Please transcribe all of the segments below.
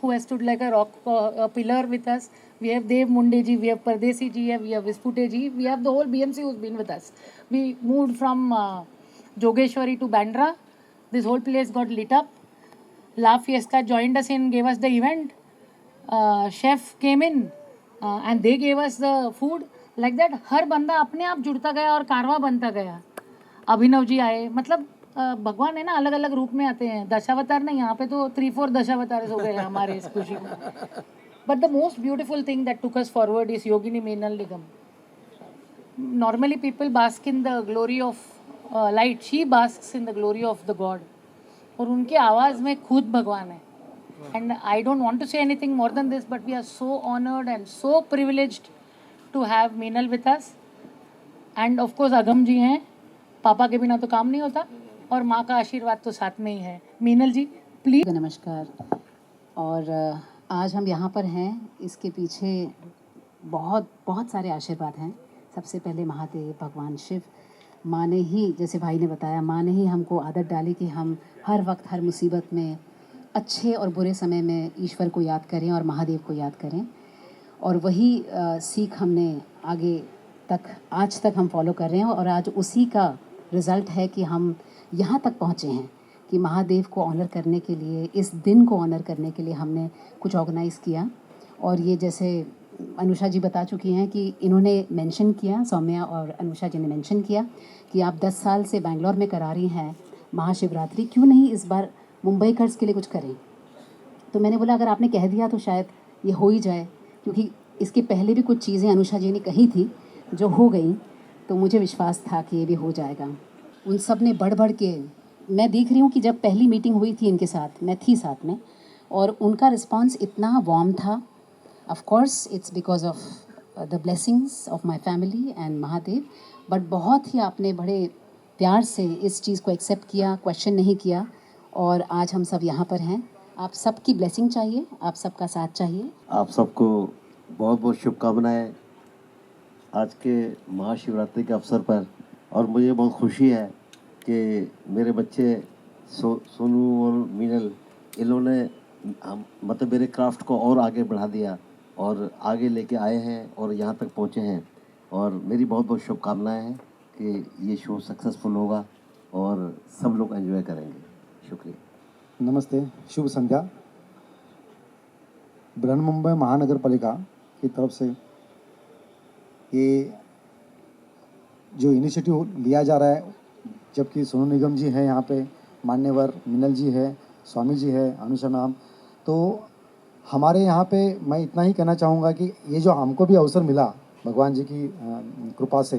who has stood like a rock, a pillar with us. We have Dev Munde ji, we have Pardesi ji, we have Vispute ji. We have the whole BMC who's been with us. We moved from Jogeshwari to Bandra. This whole place got lit up. La Fiesta joined us in, gave us the event. Chef came in and they gave us the food. Like that, हर बंदा अपने आप जुड़ता गया और कारवां बनता गया. अभिनव जी आए, मतलब भगवान है ना, अलग अलग रूप में आते हैं. दशावतार नहीं, यहाँ पे तो 3-4 दशावतार हो गए हमारे इस खुशी में. But the most beautiful thing that took us forward is Yogini Meenal Nigam. Normally people bask in the glory of light. She basks in the glory of the God. और उनकी आवाज़ में खुद भगवान है. And I don't want to say anything more than this, but we are so honored and so privileged to have Meenal with us. And of course अगम जी हैं. पापा के बिना तो काम नहीं होता और माँ का आशीर्वाद तो साथ में ही है. मीनल जी प्लीज. नमस्कार. और आज हम यहाँ पर हैं, इसके पीछे बहुत बहुत सारे आशीर्वाद हैं. सबसे पहले महादेव, भगवान शिव, माँ ने ही, जैसे भाई ने बताया, माँ ने ही हमको आदत डाली कि हम हर वक्त, हर मुसीबत में, अच्छे और बुरे समय में ईश्वर को याद करें और महादेव को याद करें. और वही सीख हमने आगे तक, आज तक हम फॉलो कर रहे हैं. और आज उसी का रिज़ल्ट है कि हम यहाँ तक पहुँचे हैं कि महादेव को ऑनर करने के लिए, इस दिन को ऑनर करने के लिए हमने कुछ ऑर्गेनाइज़ किया. और ये जैसे अनुषा जी बता चुकी हैं कि इन्होंने मेंशन किया, सौम्या और अनुषा जी ने मेंशन किया कि आप 10 साल से बैंगलोर में करा रही हैं महाशिवरात्रि, क्यों नहीं इस बार मुंबई कर्स के लिए कुछ करें. तो मैंने बोला अगर आपने कह दिया तो शायद ये हो ही जाए, क्योंकि इसके पहले भी कुछ चीज़ें अनुषा जी ने कही थी जो हो गई, तो मुझे विश्वास था कि ये भी हो जाएगा. उन सब ने बढ़ बढ़ के, मैं देख रही हूँ कि जब पहली मीटिंग हुई थी इनके साथ, मैं थी साथ में, और उनका रिस्पांस इतना वार्म था. Of course it's because of the blessings of my family and Mahadev, but बहुत ही आपने बड़े प्यार से इस चीज़ को एक्सेप्ट किया, क्वेश्चन नहीं किया, और आज हम सब यहाँ पर हैं. आप सबकी ब्लेसिंग चाहिए, आप सबका साथ चाहिए. आप सबको बहुत बहुत शुभकामनाएं आज के महाशिवरात्रि के अवसर पर. और मुझे बहुत खुशी है कि मेरे बच्चे सोनू और मीनल, इन्होंने मतलब मेरे क्राफ्ट को और आगे बढ़ा दिया और आगे लेके आए हैं और यहाँ तक पहुँचे हैं. और मेरी बहुत बहुत शुभकामनाएं हैं कि ये शो सक्सेसफुल होगा और सब लोग एंजॉय करेंगे. शुक्रिया. नमस्ते, शुभ संध्या. बृहन्मुंबई महानगर पालिका की तरफ से ये जो इनिशिएटिव लिया जा रहा है, जबकि सोनू निगम जी हैं यहाँ पे, मान्यवर मीनल जी है, स्वामी जी है, अनुषा मैम, तो हमारे यहाँ पे मैं इतना ही कहना चाहूँगा कि ये जो हमको भी अवसर मिला भगवान जी की कृपा से,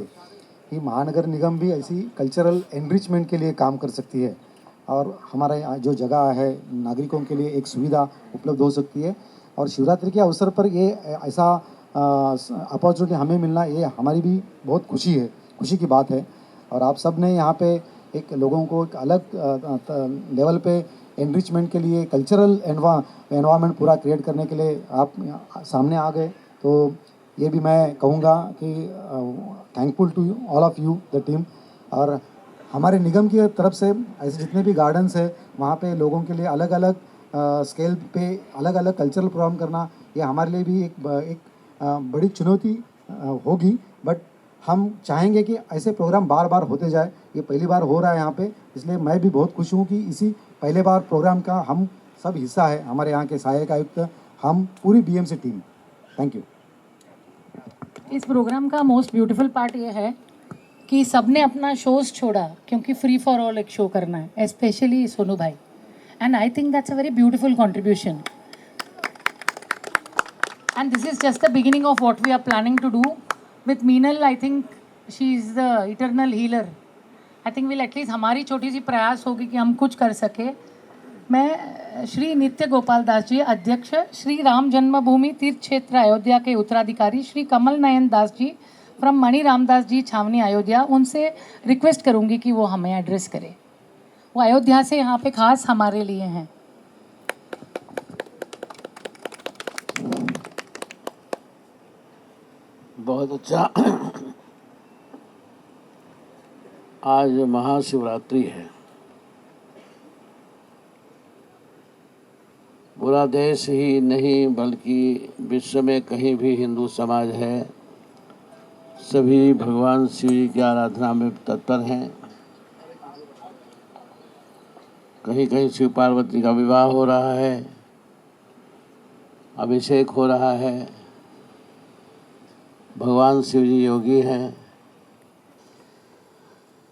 कि महानगर निगम भी ऐसी कल्चरल एनरिचमेंट के लिए काम कर सकती है और हमारे जो जगह है नागरिकों के लिए एक सुविधा उपलब्ध हो सकती है. और शिवरात्रि के अवसर पर ये ऐसा अपॉर्चुनिटी हमें मिलना, ये हमारी भी बहुत खुशी की बात है. और आप सब ने यहाँ पे एक लोगों को एक अलग लेवल पे एनरिचमेंट के लिए, कल्चरल एनवायरनमेंट पूरा क्रिएट करने के लिए आप सामने आ गए. तो ये भी मैं कहूँगा कि thankful to all of you the team. और हमारे निगम की तरफ से ऐसे जितने भी गार्डन्स है, वहाँ पे लोगों के लिए अलग अलग स्केल पे अलग अलग कल्चरल प्रोग्राम करना, ये हमारे लिए भी एक बड़ी चुनौती होगी. बट हम चाहेंगे कि ऐसे प्रोग्राम बार बार होते जाए. ये पहली बार हो रहा है यहाँ पे, इसलिए मैं भी बहुत खुश हूँ कि इसी पहले बार प्रोग्राम का हम सब हिस्सा है. हमारे यहाँ के सहायक आयुक्त, हम पूरी बीएमसी टीम. Thank you. इस प्रोग्राम का मोस्ट ब्यूटीफुल पार्ट ये है कि सबने अपना शोज छोड़ा, क्योंकि फ्री फॉर ऑल एक शो करना है, स्पेशली सोनू भाई. And I think that's a very beautiful contribution. And this is just the beginning of what we are planning to do with Meenal. I think she is the eternal healer. I think we'll at least, हमारी छोटी सी प्रयास होगी कि हम कुछ कर सके. मैं श्री नित्य गोपाल दास जी, अध्यक्ष श्री राम जन्मभूमि तीर्थ क्षेत्र अयोध्या के उत्तराधिकारी श्री कमल नयन दास जी फ्रॉम मणि रामदास जी छावनी अयोध्या, उनसे रिक्वेस्ट करूंगी कि वो हमें एड्रेस करें. वो अयोध्या से यहाँ पे खास हमारे लिए हैं. बहुत अच्छा. आज महाशिवरात्रि है. पूरा पूरा देश ही नहीं बल्कि विश्व में कहीं भी हिंदू समाज है, सभी भगवान शिव जी की आराधना में तत्पर हैं। कहीं कहीं शिव पार्वती का विवाह हो रहा है, अभिषेक हो रहा है। भगवान शिव जी योगी हैं।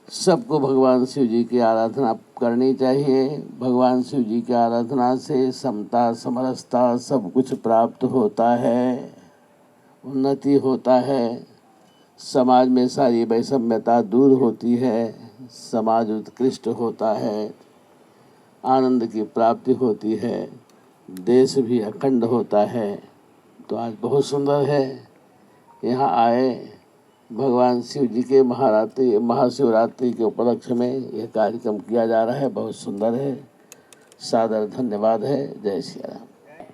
सबको भगवान शिव जी की आराधना करनी चाहिए। भगवान शिव जी की आराधना से समता समरसता सब कुछ प्राप्त होता है, उन्नति होता है, समाज में सारी वैषम्यता दूर होती है, समाज उत्कृष्ट होता है, आनंद की प्राप्ति होती है, देश भी अखंड होता है। तो आज बहुत सुंदर है, यहाँ आए भगवान शिव जी के महाशिवरात्रि के उपलक्ष्य में यह कार्यक्रम किया जा रहा है। बहुत सुंदर है, सादर धन्यवाद है। जय श्री राम।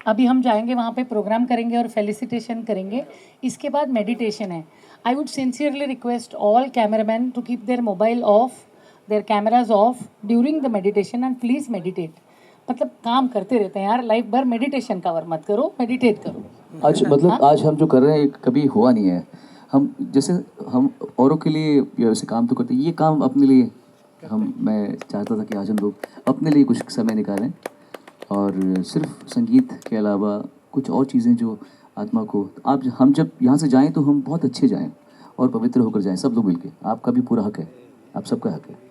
अभी हम जाएंगे वहाँ पे, प्रोग्राम करेंगे और फेलिसिटेशन करेंगे। इसके बाद मेडिटेशन है। I would sincerely request all cameraman to keep their mobile off, their cameras off during the meditation and please meditate. मतलब काम करते रहते हैं यार, लाइफ भर मेडिटेशन कवर मत करो, मेडिटेट करो। आज मतलब आज हम जो कर रहे हैं कभी हुआ नहीं है। हम जैसे हम औरों के लिए वैसे काम तो करते हैं, ये काम अपने लिए मैं चाहता था कि आज हम लोग अपने लिए कुछ समय निकालें और सिर्फ संगीत के अलावा कुछ और चीज़ें जो आत्मा को हम जब यहाँ से जाएं तो हम बहुत अच्छे जाएं और पवित्र होकर जाएं, सब लोग मिलके। आपका भी पूरा हक है, आप सबका हक है।